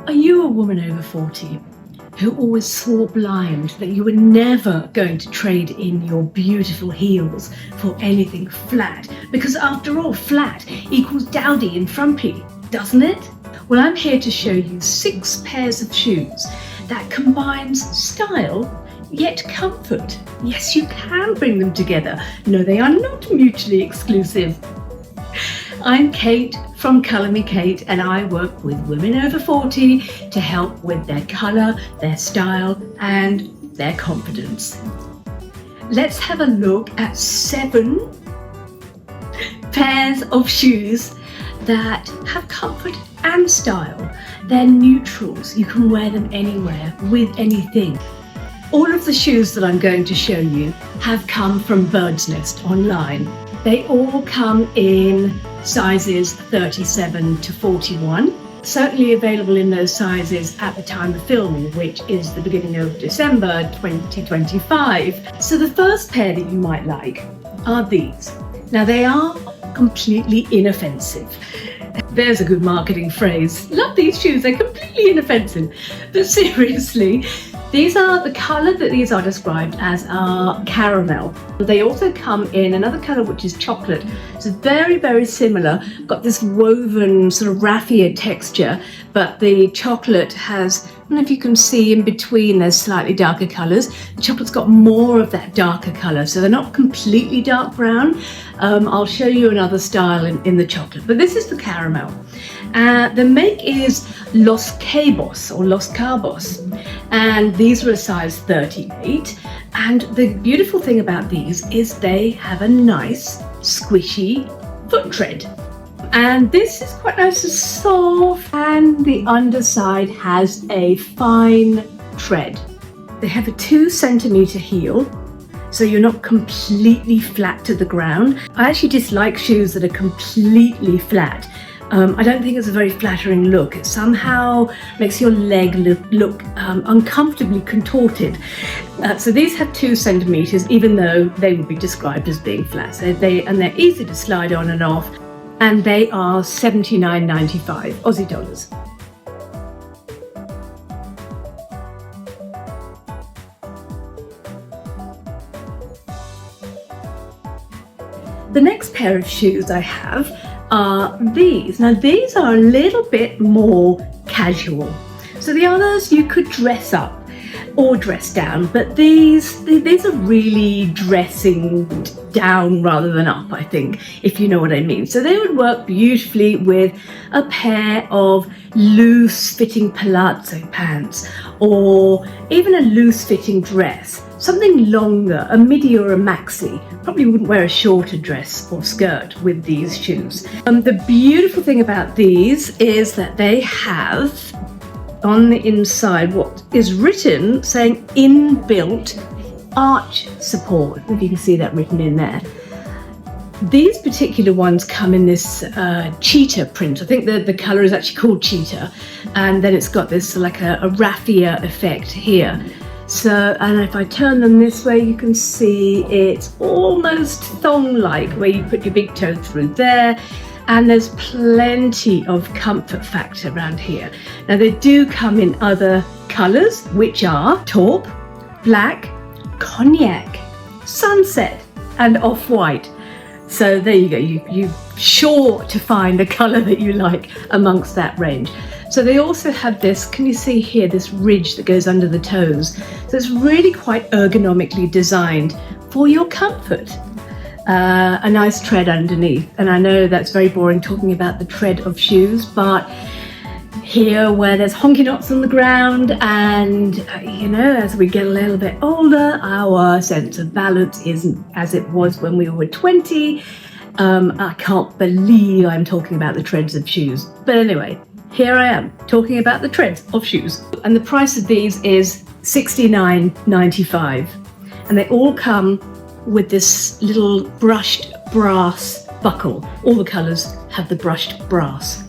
Are you a woman over 40 who always swore blind that you were never going to trade in your beautiful heels for anything flat? Because after all, flat equals dowdy and frumpy, doesn't it? Well, I'm here to show you 6 pairs of shoes that combines style yet comfort. Yes, you can bring them together. No, they are not mutually exclusive. I'm Kate from Colour Me Kate, and I work with women over 40 to help with their colour, their style and their confidence. Let's have a look at 7 pairs of shoes that have comfort and style. They're neutrals. You can wear them anywhere with anything. All of the shoes that I'm going to show you have come from Birdsnest online. They all come in sizes 37 to 41, certainly available in those sizes at the time of filming, which is the beginning of December 2025. So the first pair that you might like are these. Now they are completely inoffensive. There's a good marketing phrase. Love these shoes, they're completely inoffensive. But seriously, the colour that these are described as are caramel. They also come in another colour which is chocolate. It's very, very similar. Got this woven sort of raffia texture, but the chocolate has, I don't know if you can see in between, there's slightly darker colours. The chocolate's got more of that darker colour, so they're not completely dark brown. I'll show you another style in the chocolate, but this is the caramel. The make is Los Cabos or Los Cabos, and these are a size 38. And the beautiful thing about these is they have a nice squishy foot tread. And this is quite nice and soft, and the underside has a fine tread. They have a 2-centimetre heel, so you're not completely flat to the ground. I actually dislike shoes that are completely flat. I don't think it's a very flattering look. It somehow makes your leg look uncomfortably contorted. So these have 2 centimetres, even though they would be described as being flat. So they're easy to slide on and off, and they are $79.95 Aussie dollars. The next pair of shoes I have are these. Now these are a little bit more casual. So the others you could dress up or dress down, but these are really dressing down rather than up, I think, if you know what I mean. So they would work beautifully with a pair of loose fitting palazzo pants, or even a loose fitting dress. Something longer, a midi or a maxi. Probably wouldn't wear a shorter dress or skirt with these shoes. The beautiful thing about these is that they have on the inside what is written saying inbuilt arch support. I don't know if you can see that written in there. These particular ones come in this cheetah print. I think the colour is actually called cheetah, and then it's got this like a raffia effect here. So, and if I turn them this way, you can see it's almost thong-like, where you put your big toe through there, and there's plenty of comfort factor around here. Now they do come in other colours, which are taupe, black, cognac, sunset and off-white. So there you go, you're sure to find a colour that you like amongst that range. So they also have this, can you see here, this ridge that goes under the toes. So it's really quite ergonomically designed for your comfort. A nice tread underneath. And I know that's very boring talking about the tread of shoes, but here where there's honky knots on the ground, and you know, as we get a little bit older, our sense of balance isn't as it was when we were 20. I can't believe I'm talking about the treads of shoes. But anyway, here I am talking about the treads of shoes. And the price of these is $69.95. And they all come with this little brushed brass buckle. All the colours have the brushed brass.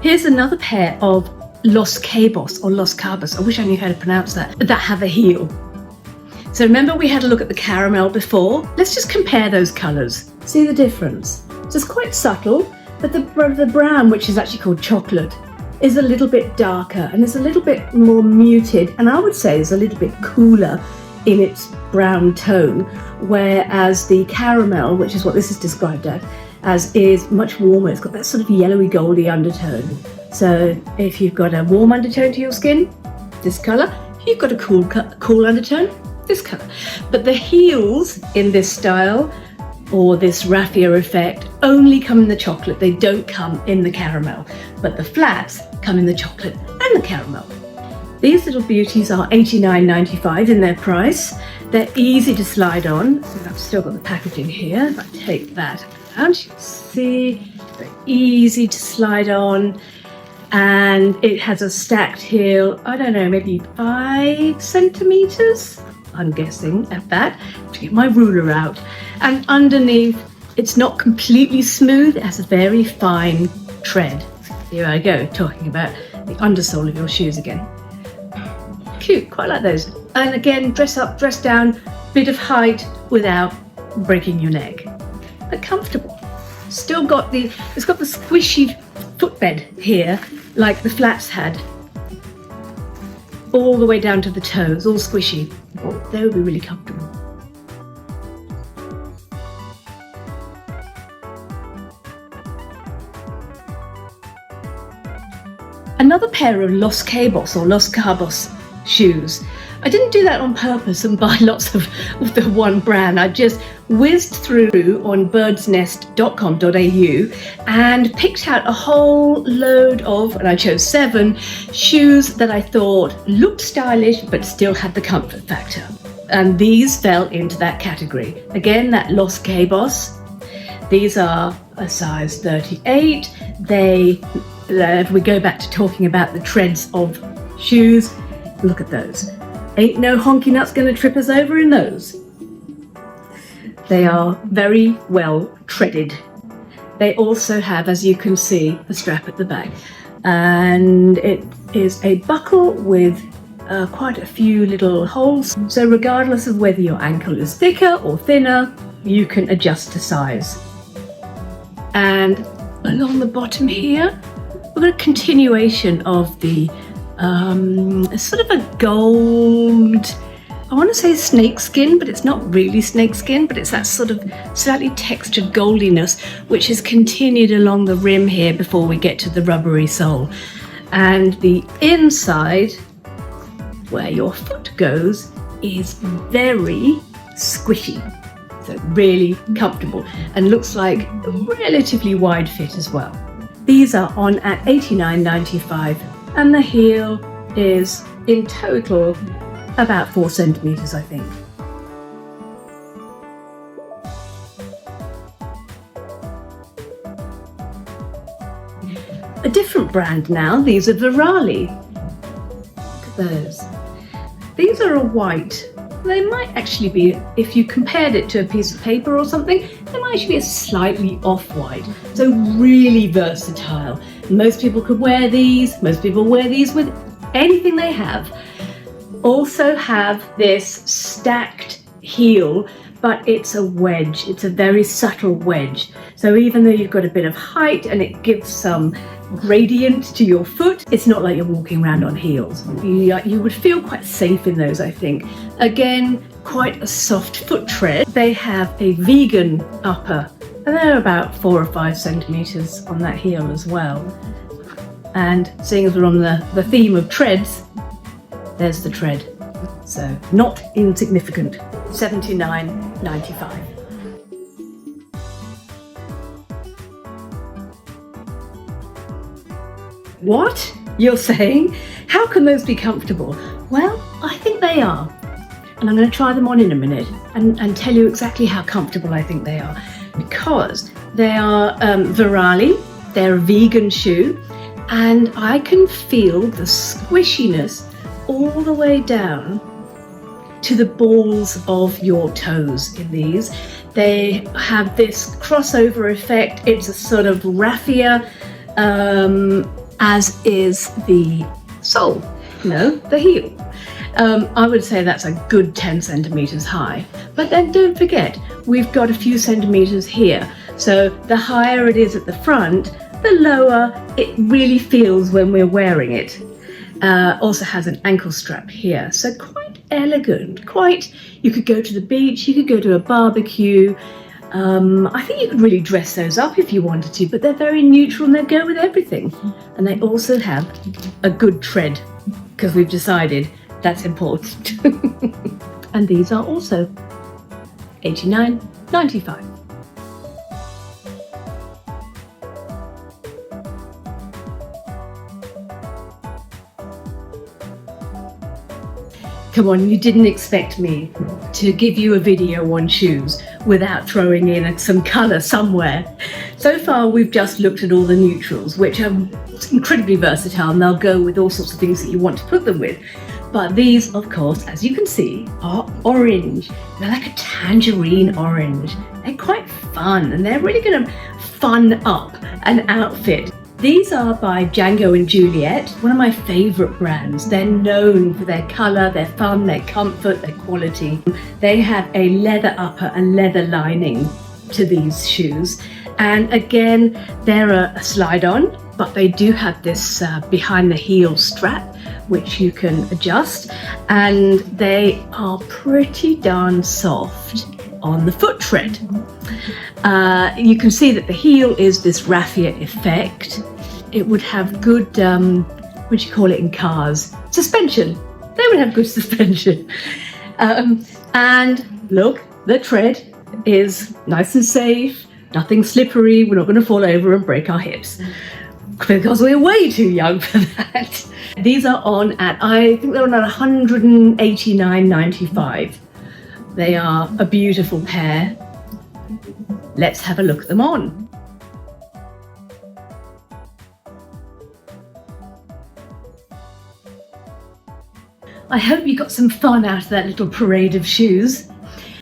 Here's another pair of Los Cabos or Los Cabos, I wish I knew how to pronounce that have a heel. So remember we had a look at the caramel before? Let's just compare those colours. See the difference? So it's quite subtle, but the brown, which is actually called chocolate, is a little bit darker and it's a little bit more muted, and I would say is a little bit cooler in its brown tone, whereas the caramel, which is what this is described as, is much warmer. It's got that sort of yellowy goldy undertone. So if you've got a warm undertone to your skin, this colour. If you've got a cool undertone, this colour. But the heels in this style, or this raffia effect, only come in the chocolate. They don't come in the caramel, but the flats come in the chocolate and the caramel. These little beauties are $89.95 in their price. They're easy to slide on. So I've still got the packaging here. If I take that out, you can see they're easy to slide on. And it has a stacked heel, I don't know, maybe 5 centimeters, I'm guessing at that, to get my ruler out. And underneath, it's not completely smooth, it has a very fine tread. Here I go, talking about the undersole of your shoes again. Cute, quite like those. And again, dress up, dress down, bit of height without breaking your neck. But comfortable. Still got it's got the squishy footbed here, like the flats had. All the way down to the toes, all squishy. They would be really comfortable. Another pair of Los Cabos or Los Cabos shoes. I didn't do that on purpose and buy lots of the one brand. I just whizzed through on birdsnest.com.au and picked out a whole load of, and I chose 7 shoes that I thought looked stylish but still had the comfort factor. And these fell into that category. Again, that Los Cabos. These are a size 38. If we go back to talking about the treads of shoes, look at those. Ain't no honky nuts gonna trip us over in those. They are very well treaded. They also have, as you can see, a strap at the back. And it is a buckle with quite a few little holes. So regardless of whether your ankle is thicker or thinner, you can adjust to size. And along the bottom here, we've got a continuation of the sort of a gold, I want to say snakeskin, but it's not really snakeskin, but it's that sort of slightly textured goldiness which is continued along the rim here before we get to the rubbery sole. And the inside, where your foot goes, is very squishy, so really comfortable and looks like a relatively wide fit as well. These are on at $89.95. And the heel is in total about 4 centimeters, I think. A different brand now, these are Verali. Look at those. These are a white. They might actually be, if you compared it to a piece of paper or something, they might actually be a slightly off-white. So really versatile. Most people could wear these. Most people wear these with anything they have. Also have this stacked heel, but it's a wedge. It's a very subtle wedge. So even though you've got a bit of height and it gives some gradient to your foot, it's not like you're walking around on heels. You would feel quite safe in those, I think. Again, quite a soft foot tread. They have a vegan upper, and they're about 4 or 5 centimeters on that heel as well. And seeing as we're on the theme of treads, there's the tread. So not insignificant. $79.95. What? You're saying? How can those be comfortable? Well, I think they are. And I'm going to try them on in a minute and tell you exactly how comfortable I think they are. Because they are Verali, they're a vegan shoe, and I can feel the squishiness all the way down to the balls of your toes in these. They have this crossover effect. It's a sort of raffia, as is the sole, the heel. I would say that's a good 10 centimeters high. But then don't forget, we've got a few centimeters here. So the higher it is at the front, the lower it really feels when we're wearing it. Also has an ankle strap here, so quite elegant. You could go to the beach, you could go to a barbecue. I think you could really dress those up if you wanted to, but they're very neutral and they go with everything. And they also have a good tread, because we've decided that's important. And these are also $89.95. Come on, you didn't expect me to give you a video on shoes without throwing in some colour somewhere. So far we've just looked at all the neutrals, which are incredibly versatile and they'll go with all sorts of things that you want to put them with. But these, of course, as you can see, are orange. They're like a tangerine orange. They're quite fun and they're really going to fun up an outfit. These are by Django and Juliette, one of my favourite brands. They're known for their colour, their fun, their comfort, their quality. They have a leather upper and leather lining to these shoes. And again, they're a slide-on, but they do have this behind the heel strap, which you can adjust. And they are pretty darn soft on the foot tread. You can see that the heel is this raffia effect. It would have good, what do you call it in cars? Suspension. They would have good suspension. And look, the tread is nice and safe, nothing slippery. We're not going to fall over and break our hips because we're way too young for that. These are on at, I think they're on at $189.95. They are a beautiful pair. Let's have a look at them on. I hope you got some fun out of that little parade of shoes.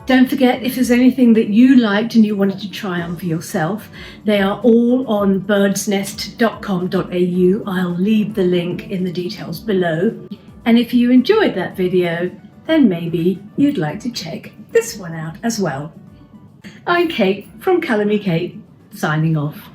Don't forget, if there's anything that you liked and you wanted to try on for yourself, they are all on birdsnest.com.au. I'll leave the link in the details below. And if you enjoyed that video, then maybe you'd like to check this one out as well. I'm Kate from Colour Me Kate, signing off.